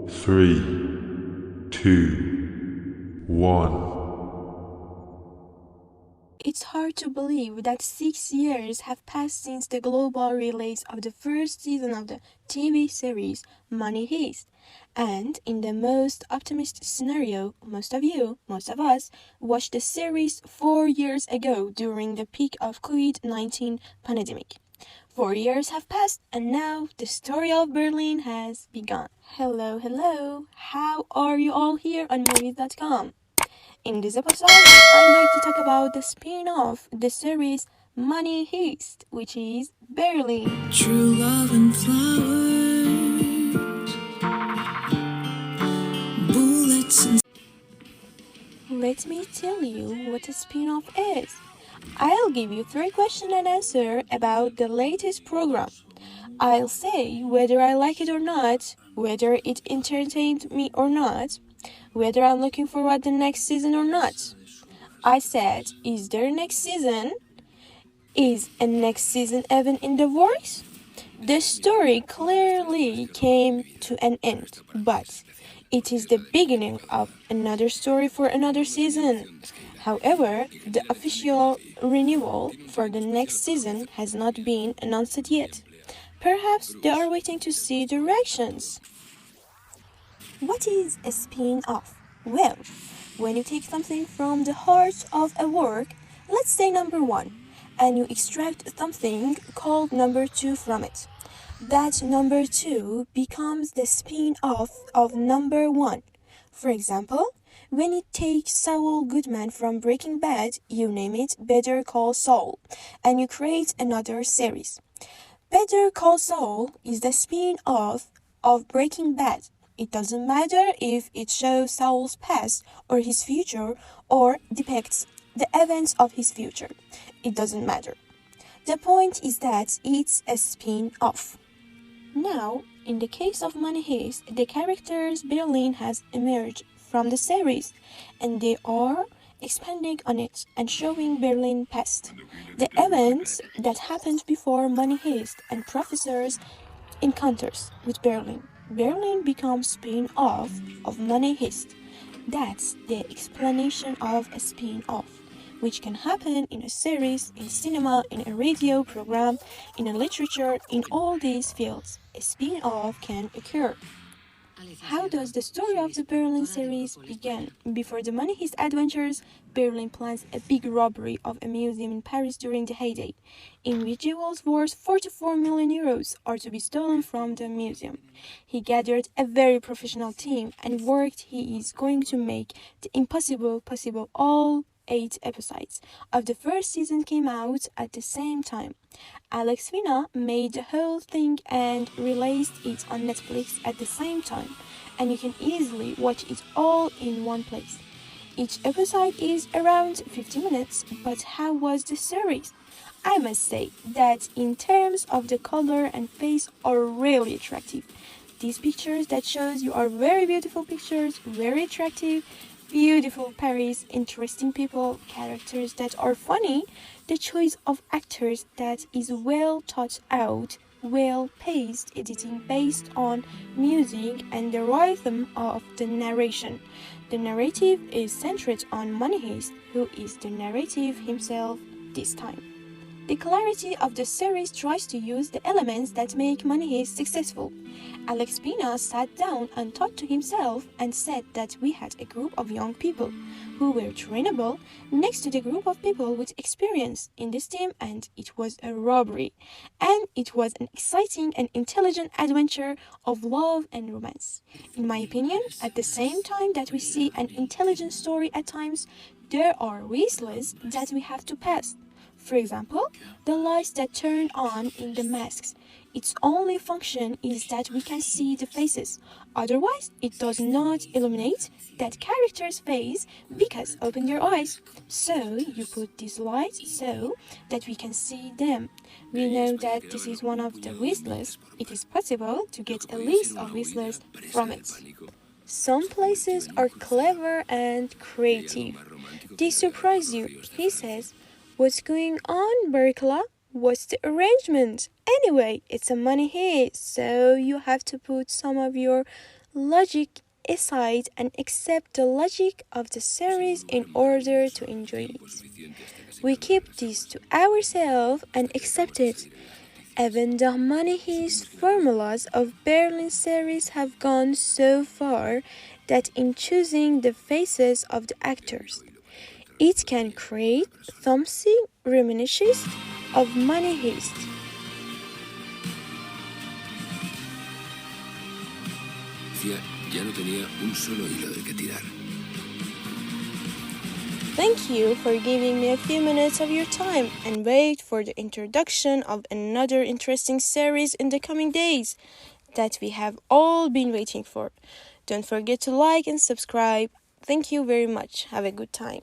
3, 2, 1. It's hard to believe that 6 years have passed since the global release of the first season of the TV series Money Heist. And in the most optimistic scenario, most of us, watched the series 4 years ago during the peak of COVID-19 pandemic. 4 years have passed and now the story of Berlin has begun. Hello, how are you all here on movies.com? In this episode, I'm going to talk about the spin-off, the series Money Heist, which is Berlin. True love and flowers, bullets and... Let me tell you what a spin-off is. I'll give you 3 questions and answer about the latest program. I'll say whether I like it or not, whether it entertained me or not, whether I'm looking forward to the next season or not. I said, is there a next season? Is a next season even in the works? The story clearly came to an end, but it is the beginning of another story for another season. However, the official renewal for the next season has not been announced yet. Perhaps they are waiting to see directions. What is a spin-off? Well, when you take something from the heart of a work, let's say number 1, and you extract something called number 2 from it. That number 2 becomes the spin-off of number 1. For example, when you take Saul Goodman from Breaking Bad, you name it Better Call Saul, and you create another series. Better Call Saul is the spin-off of Breaking Bad. It doesn't matter if it shows Saul's past or his future or depicts the events of his future. It doesn't matter. The point is that it's a spin-off. Now, in the case of Money Heist, the characters Berlin has emerged from the series, and they are expanding on it and showing Berlin past. The events that happened before Money Heist and Professor's encounters with Berlin. Berlin becomes spin-off of Money Heist. That's the explanation of a spin-off, which can happen in a series, in cinema, in a radio program, in a literature, in all these fields. A spin-off can occur. How does the story of the Berlin series begin? Before the Money Heist adventures, Berlin plans a big robbery of a museum in Paris during the heyday, in which jewels worth 44 million euros are to be stolen from the museum. He gathered a very professional team and worked. He is going to make the impossible possible. All 8 episodes of the first season came out at the same time. Alex Vina made the whole thing and released it on Netflix at the same time, and you can easily watch it all in one place. Each episode is around 50 minutes, but how was the series? I must say that in terms of the color and face are really attractive. These pictures that shows you are very beautiful pictures, very attractive, beautiful Paris, interesting people, characters that are funny, the choice of actors that is well thought out, well-paced editing based on music and the rhythm of the narration. The narrative is centered on Money Heist, who is the narrative himself this time. The clarity of the series tries to use the elements that make Money Heist successful. Alex Pina sat down and thought to himself and said that we had a group of young people who were trainable next to the group of people with experience in this team, and it was a robbery. And it was an exciting and intelligent adventure of love and romance. In my opinion, at the same time that we see an intelligent story at times, there are whistles that we have to pass. For example, the lights that turn on in the masks. Its only function is that we can see the faces. Otherwise, it does not illuminate that character's face because open your eyes. So you put these lights so that we can see them. We know that this is one of the whistles. It is possible to get a list of whistles from it. Some places are clever and creative. They surprise you. He says, "What's going on, Berkla? What's the arrangement? Anyway, it's a money heist, so you have to put some of your logic aside and accept the logic of the series in order to enjoy it. We keep this to ourselves and accept it. Even the money heist formulas of Berlin series have gone so far that in choosing the faces of the actors, it can create thumbsy reminiscences of money heist. Ya no tenía un solo hilo del que tirar. Thank you for giving me a few minutes of your time and wait for the introduction of another interesting series in the coming days that we have all been waiting for. Don't forget to like and subscribe. Thank you very much. Have a good time.